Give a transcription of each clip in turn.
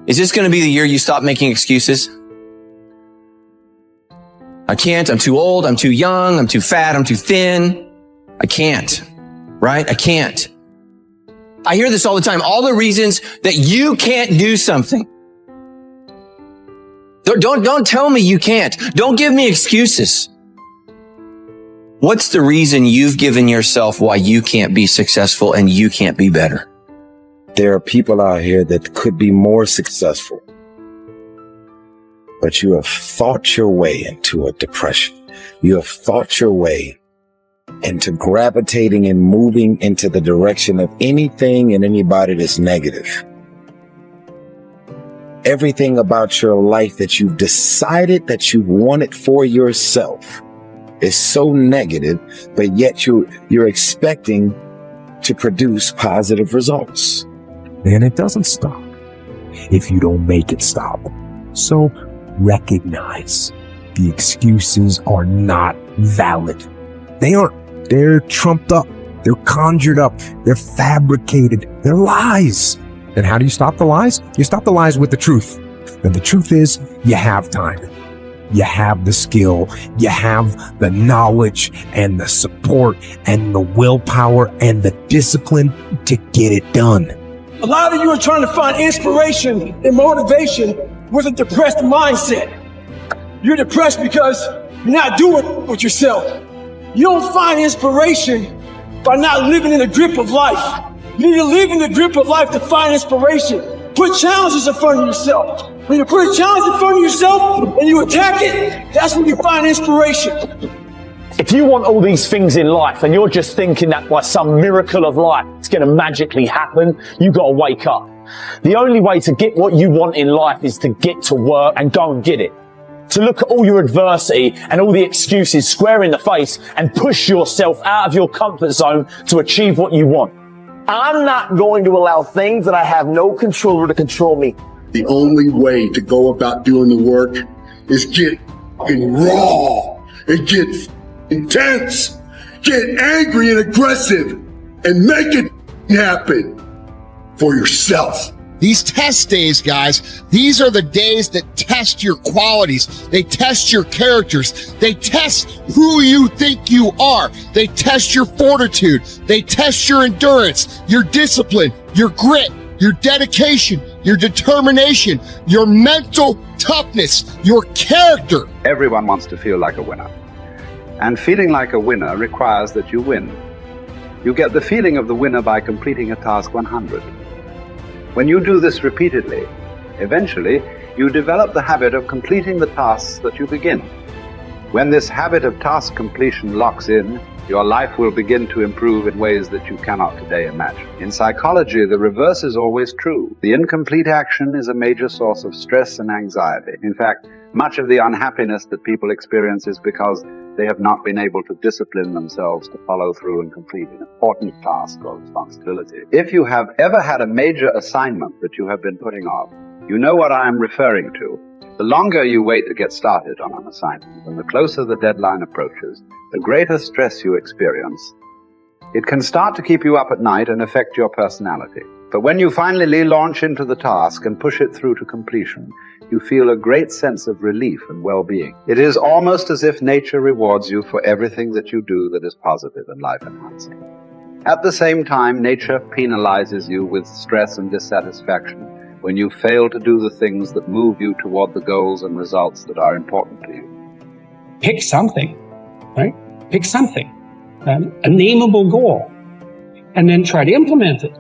Is this going to be the year you stop making excuses? I can't. I'm too old. I'm too young. I'm too fat. I'm too thin. I can't. Right? I can't. I hear this all the time. All the reasons that you can't do something. Don't tell me you can't. Don't give me excuses. What's the reason you've given yourself why you can't be successful and you can't be better? There are people out here that could be more successful, but you have thought your way into a depression. You have thought your way into gravitating and moving into the direction of anything and anybody that's negative. Everything about your life that you've decided that you want it for yourself is so negative, but yet you're expecting to produce positive results. And it doesn't stop if you don't make it stop. So recognize the excuses are not valid. They aren't. They're trumped up. They're conjured up. They're fabricated. They're lies. And how do you stop the lies? You stop the lies with the truth. And the truth is, you have time. You have the skill. You have the knowledge and the support and the willpower and the discipline to get it done. A lot of you are trying to find inspiration and motivation with a depressed mindset. You're depressed because you're not doing with yourself. You don't find inspiration by not living in the grip of life. You need to live in the grip of life to find inspiration. Put challenges in front of yourself. When you put a challenge in front of yourself and you attack it, that's when you find inspiration. If you want all these things in life and you're just thinking that by some miracle of life it's going to magically happen, you've got to wake up. The only way to get what you want in life is to get to work and go and get it. To look at all your adversity and all the excuses square in the face and push yourself out of your comfort zone to achieve what you want. I'm not going to allow things that I have no control over to control me. The only way to go about doing the work is get raw and get intense, get angry and aggressive, and make it happen for yourself. These test days, guys, these are the days that test your qualities. They test your characters. They test who you think you are. They test your fortitude. They test your endurance, your discipline, your grit, your dedication, your determination, your mental toughness, your character. Everyone wants to feel like a winner. And feeling like a winner requires that you win. You get the feeling of the winner by completing a task 100. When you do this repeatedly, eventually you develop the habit of completing the tasks that you begin. When this habit of task completion locks in, your life will begin to improve in ways that you cannot today imagine. In psychology, the reverse is always true. The incomplete action is a major source of stress and anxiety. In fact, much of the unhappiness that people experience is because they have not been able to discipline themselves to follow through and complete an important task or responsibility. If you have ever had a major assignment that you have been putting off, you know what I am referring to. The longer you wait to get started on an assignment, and the closer the deadline approaches, the greater stress you experience. It can start to keep you up at night and affect your personality. But when you finally launch into the task and push it through to completion, you feel a great sense of relief and well-being. It is almost as if nature rewards you for everything that you do that is positive and life-enhancing. At the same time, nature penalizes you with stress and dissatisfaction when you fail to do the things that move you toward the goals and results that are important to you. Pick something, right? Pick something, a nameable goal, and then try to implement it.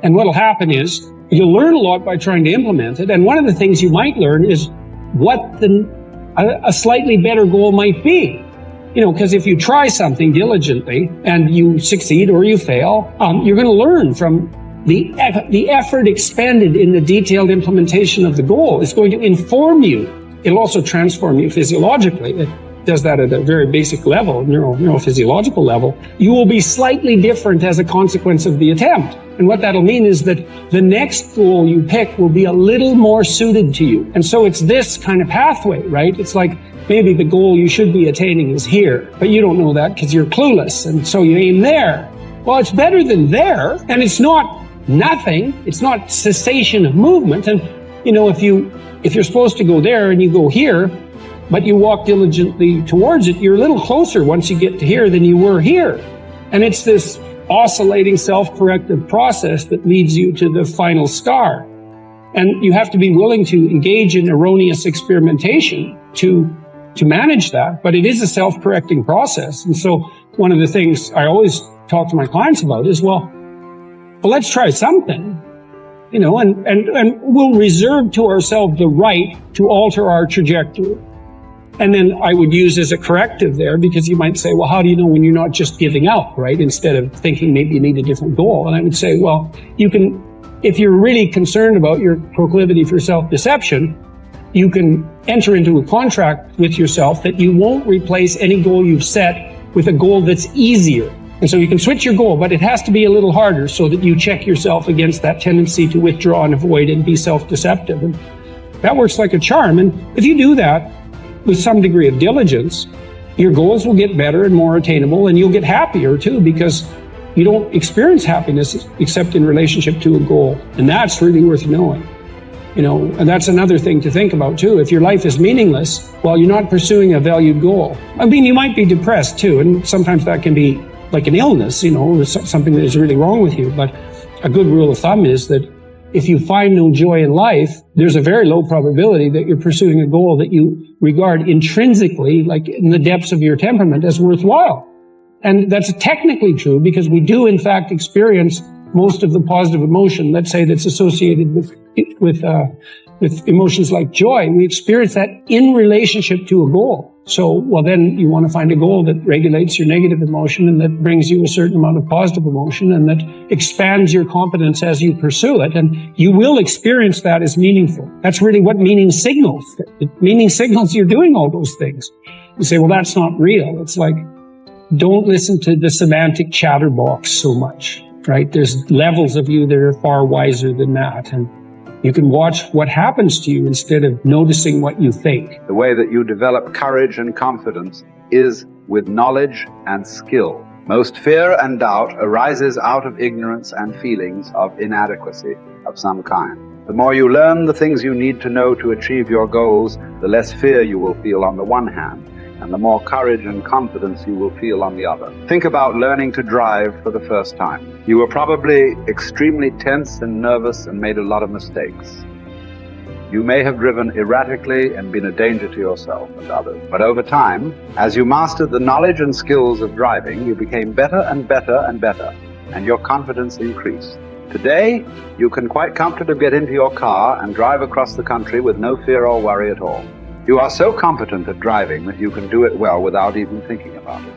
And what'll happen is you'll learn a lot by trying to implement it. And one of the things you might learn is what a slightly better goal might be. You know, because if you try something diligently and you succeed or you fail, you're going to learn from the effort expended in the detailed implementation of the goal. Is going to inform you. It'll also transform you physiologically. It does that at a very basic level, neurophysiological level. You will be slightly different as a consequence of the attempt. And what that'll mean is that the next goal you pick will be a little more suited to you. And so it's this kind of pathway, right? It's like maybe the goal you should be attaining is here, but you don't know that because you're clueless. And so you aim there. Well, it's better than there. And it's not nothing. It's not cessation of movement. And you know, if you're supposed to go there and you go here, but you walk diligently towards it, you're a little closer once you get to here than you were here. And it's this oscillating self-corrective process that leads you to the final star. And you have to be willing to engage in erroneous experimentation to manage that, but it is a self-correcting process. And so one of the things I always talk to my clients about is, well, let's try something, you know, and we'll reserve to ourselves the right to alter our trajectory. And then I would use as a corrective there, because you might say, well, how do you know when you're not just giving up, right? Instead of thinking maybe you need a different goal. And I would say, well, you can, if you're really concerned about your proclivity for self-deception, you can enter into a contract with yourself that you won't replace any goal you've set with a goal that's easier. And so you can switch your goal, but it has to be a little harder so that you check yourself against that tendency to withdraw and avoid and be self-deceptive. And that works like a charm. And if you do that with some degree of diligence, your goals will get better and more attainable, and you'll get happier too, because you don't experience happiness except in relationship to a goal. And that's really worth knowing. You know, and that's another thing to think about too. If your life is meaningless while you're not pursuing a valued goal, I mean, you might be depressed too, and sometimes that can be like an illness, you know, something that is really wrong with you. But a good rule of thumb is that if you find no joy in life, there's a very low probability that you're pursuing a goal that you regard intrinsically, like in the depths of your temperament, as worthwhile. And that's technically true, because we do in fact experience most of the positive emotion, let's say, that's associated with emotions like joy. We experience that in relationship to a goal. So, well, then you want to find a goal that regulates your negative emotion and that brings you a certain amount of positive emotion and that expands your competence as you pursue it. And you will experience that as meaningful. That's really what meaning signals. Meaning signals you're doing all those things. You say, well, that's not real. It's like, don't listen to the semantic chatterbox so much, right? There's levels of you that are far wiser than that. And you can watch what happens to you instead of noticing what you think. The way that you develop courage and confidence is with knowledge and skill. Most fear and doubt arises out of ignorance and feelings of inadequacy of some kind. The more you learn the things you need to know to achieve your goals, the less fear you will feel on the one hand, and the more courage and confidence you will feel on the other. Think about learning to drive for the first time. You were probably extremely tense and nervous and made a lot of mistakes. You may have driven erratically and been a danger to yourself and others. But over time, as you mastered the knowledge and skills of driving, you became better and better and better, and your confidence increased. Today, you can quite comfortably get into your car and drive across the country with no fear or worry at all. You are so competent at driving that you can do it well without even thinking about it.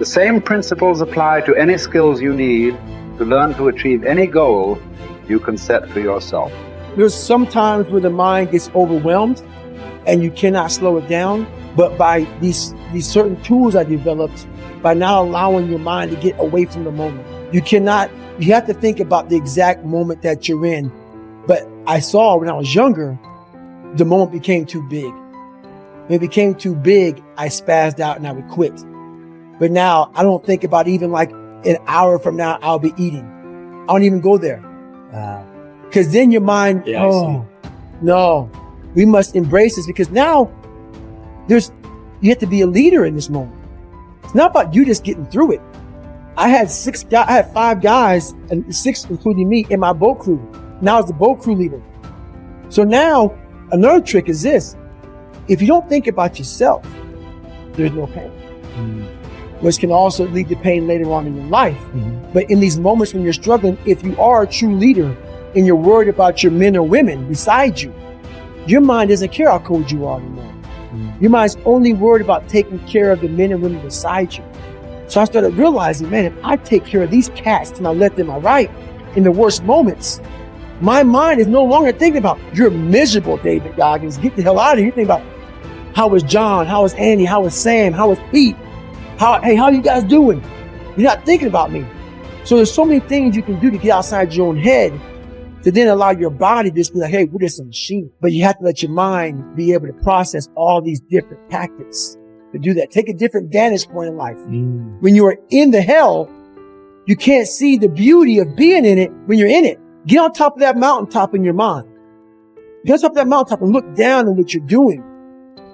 The same principles apply to any skills you need to learn to achieve any goal you can set for yourself. There's some times where the mind gets overwhelmed and you cannot slow it down, but by these certain tools I developed, by not allowing your mind to get away from the moment. You have to think about the exact moment that you're in. But I saw when I was younger, the moment became too big. When it became too big, I spazzed out and I would quit. But now I don't think about even like an hour from now, I'll be eating. I don't even go there. Because then your mind, no, we must embrace this, because now you have to be a leader in this moment. It's not about you just getting through it. I had 5 guys, and 6 including me, in my boat crew. Now I was the boat crew leader. So now another trick is this: if you don't think about yourself, there's no pain. Which can also lead to pain later on in your life. But in these moments when you're struggling, if you are a true leader and you're worried about your men or women beside you, your mind doesn't care how cold you are anymore. Your mind's only worried about taking care of the men and women beside you. So I started realizing, man, if I take care of these cats and I let them right in the worst moments, my mind is no longer thinking about, you're miserable, David Goggins, get the hell out of here. You're thinking about, how is John? How is Andy? How is Sam? How is Pete? How are you guys doing? You're not thinking about me. So there's so many things you can do to get outside your own head to then allow your body to just be like, hey, we're just a machine. But you have to let your mind be able to process all these different tactics to do that. Take a different vantage point in life. When you are in the hell, you can't see the beauty of being in it when you're in it. Get on top of that mountaintop in your mind. Get up that mountaintop and look down on what you're doing.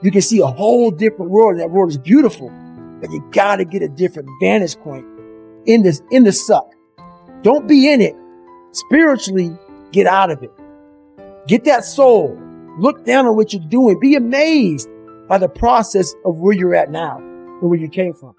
You can see a whole different world. And that world is beautiful, but you got to get a different vantage point in the suck. Don't be in it. Spiritually, get out of it. Get that soul. Look down on what you're doing. Be amazed by the process of where you're at now and where you came from.